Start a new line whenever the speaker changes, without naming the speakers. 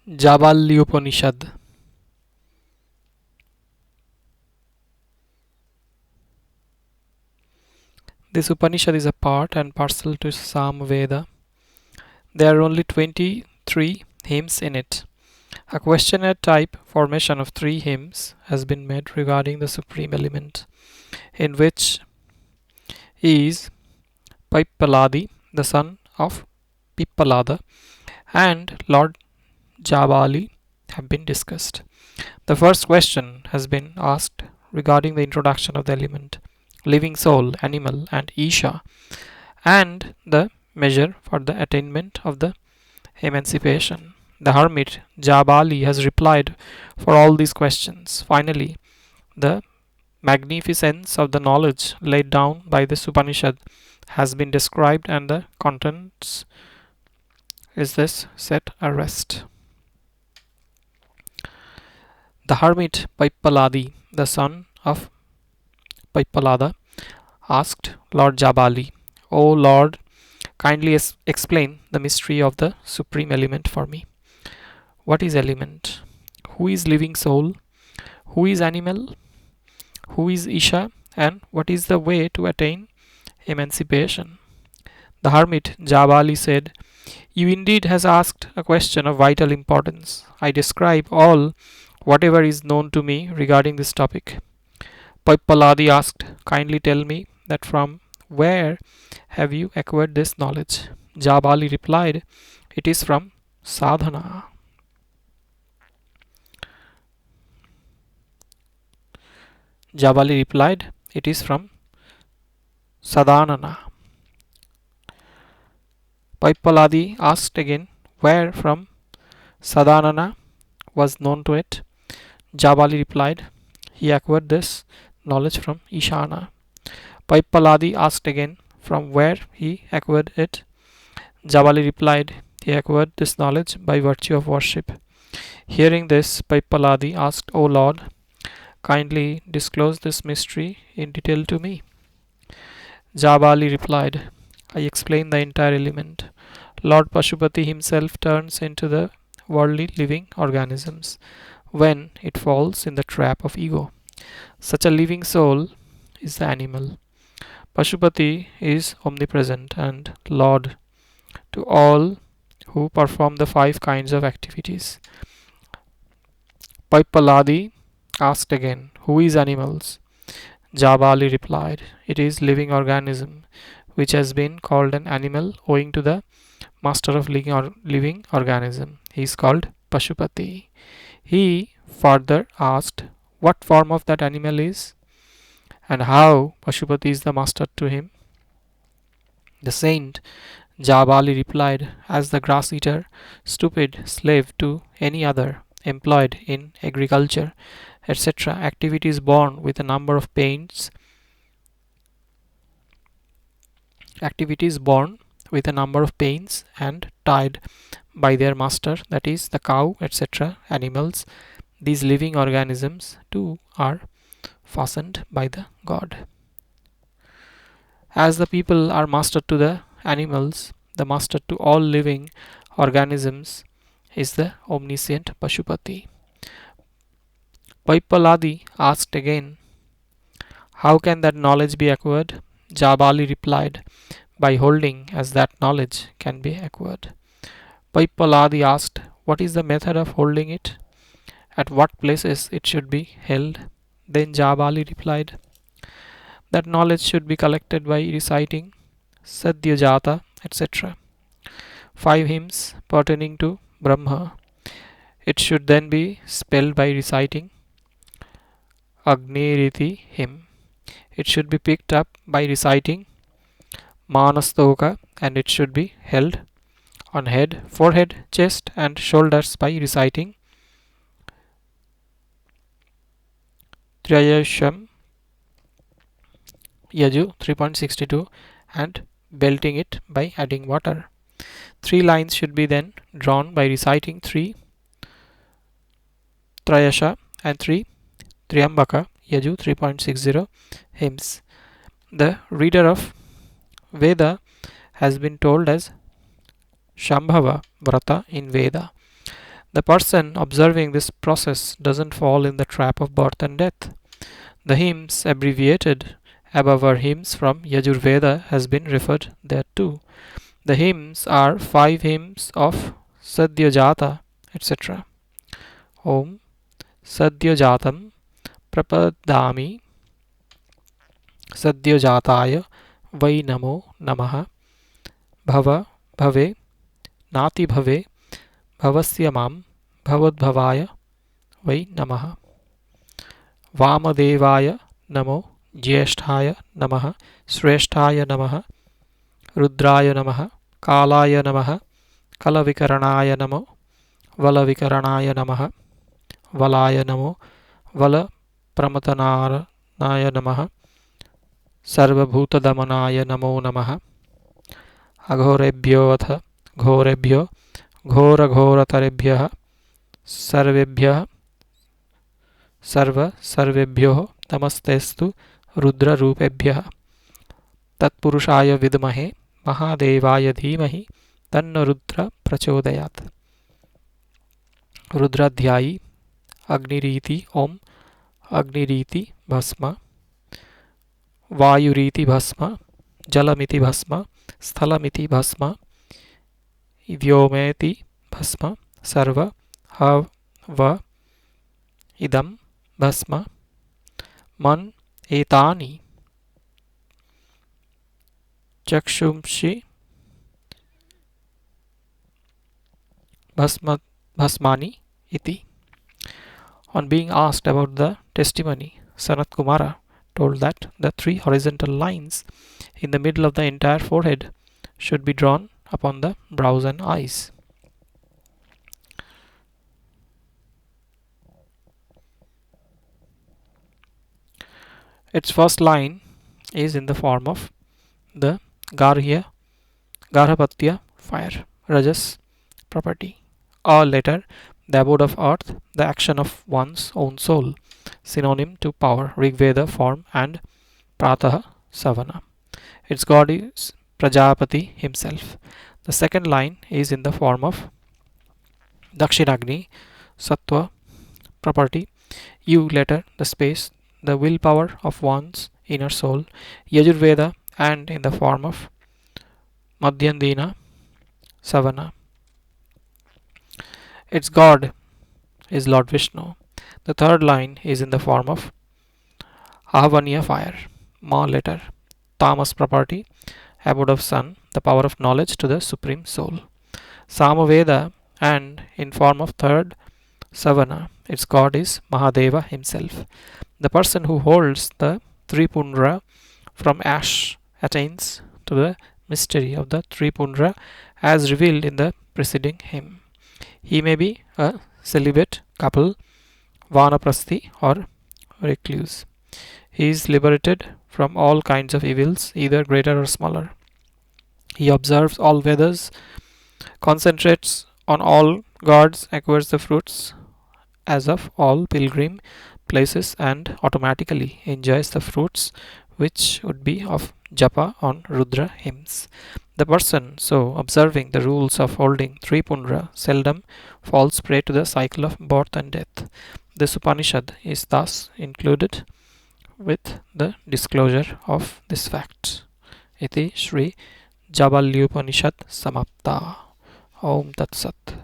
Jabali Upanishad. This Upanishad is a part and parcel to SamaVeda. There are only 23 hymns in it. A questionnaire type formation of 3 hymns has been made regarding the supreme element, in which is Pippaladi, the son of Pippalada, and Lord Jabali have been discussed. The first question has been asked regarding the introduction of the element, living soul, animal, and Isha, and the measure for the attainment of the emancipation. The hermit Jabali has replied for all these questions. Finally, the magnificence of the knowledge laid down by this Upanishad has been described, and the contents is this set at rest. The hermit Pippaladi, the son of Pippalada, asked Lord Jabali, O Lord, kindly explain the mystery of the supreme element for me. What is element? Who is living soul? Who is animal? Who is Isha? And what is the way to attain emancipation? The hermit Jabali said, You indeed has asked a question of vital importance. I describe all whatever is known to me regarding this topic. Pippaladi asked, Kindly tell me that from where have you acquired this knowledge? Jabali replied, It is from sadhana. Jabali replied, It is from sadhanana. Pippaladi asked again where from sadhanana was known to it. Jabali replied, He acquired this knowledge from Ishana. Pippaladi asked again from where he acquired it. Jabali replied, He acquired this knowledge by virtue of worship. Hearing this, Pippaladi asked, O Lord, kindly disclose this mystery in detail to me. Jabali replied, I explain the entire element. Lord Pashupati himself turns into the worldly living organisms when it falls in the trap of ego. Such a living soul is the animal. Pashupati is omnipresent and Lord to all who perform the 5 kinds of activities. Pippaladi asked again, Who is animals? Jabali replied, It is living organism which has been called an animal owing to the master of living organism. He is called Pashupati. He further asked what form of that animal is and how Pashupati is the master to him. The saint Jabali replied, As the grass eater, stupid slave to any other, employed in agriculture, etc., activities born with a number of pains, and tied by their master, that is the cow, etc., animals, these living organisms too are fastened by the God. As the people are master to the animals, the master to all living organisms is the omniscient Pashupati. Pippaladi asked again, How can that knowledge be acquired? Jabali replied, By holding as that knowledge can be acquired. Pippaladi asked, What is the method of holding it? At what places it should be held? Then Jabali replied, That knowledge should be collected by reciting Sadyajata, etc. 5 hymns pertaining to Brahma. It should then be spelled by reciting Agniriti hymn. It should be picked up by reciting Manastoka, and it should be held on head, forehead, chest, and shoulders by reciting Trayasham Yaju 3.62 and belting it by adding water. 3 lines should be then drawn by reciting 3 Trayasha and 3 Triambaka Yaju 3.60 hymns. The reader of Veda has been told as Shambhava Vrata in Veda. The person observing this process doesn't fall in the trap of birth and death. The hymns abbreviated above are hymns from Yajurveda has been referred thereto. The hymns are 5 hymns of Sadyajata, etc. Om Sadyajatam Prapadami Sadyajataya Vai Namo Namaha Bhava Bhave Nati Bhave Bhavasya Mam Bhavadbhavaya Vai Namaha Vamadevaya Namo Jyeshthaya Namaha Shreshthaya Namaha Rudraya Namaha Kalaya Namaha Kalavikaranaaya Namo Valavikaranaaya Namaha Valaya Namo Vala Pramatanaraya Namaha Sarvabhutadamanaya Namo Namaha Aghorebhyo Atha Ghorebhyo Ghora Ghoratarebhyaha Sarvebhyaha Sarva Sarvebhyo Namastestu Rudra Rupebhyaha Tatpurushaya Vidmahe Mahadevaya Dhimahi Tanno Rudra Prachodayat. Rudradhyayi Agniriti Om Agniriti Bhasma Vayuriti Bhasma Jalamiti Bhasma Sthalamiti Bhasma Vyometi Bhasma Sarva Hava Idam Bhasma Man Etani Chakshumshi Bhasmani Iti. On being asked about the testimony, Sanat Kumara told that the 3 horizontal lines in the middle of the entire forehead should be drawn upon the brows and eyes. Its first line is in the form of the Garhapatya fire, Rajas property, or later the abode of earth, the action of one's own soul, synonym to power, Rigveda form, and Pratah Savana. Its god is Prajapati himself. The second line is in the form of Dakshinagni, Sattva property, U later the space, the willpower of one's inner soul, Yajurveda, and in the form of Madhyandina Savana. Its god is Lord Vishnu. The third line is in the form of Ahvaniya fire, Ma letter, Tamas property, abode of sun, the power of knowledge to the supreme soul. SamaVeda, and in form of third Savana, its god is Mahadeva himself. The person who holds the Tripundra from ash attains to the mystery of the Tripundra as revealed in the preceding hymn. He may be a celibate couple, vanaprasthi, or recluse. He is liberated from all kinds of evils, either greater or smaller. He observes all Vedas, concentrates on all gods, acquires the fruits as of all pilgrim places, and automatically enjoys the fruits which would be of japa on Rudra hymns. The person so observing the rules of holding Tripundra seldom falls prey to the cycle of birth and death. This Upanishad is thus included with the disclosure of this fact. Iti Shri Jabali Upanishad Samapta. Om Tat Sat.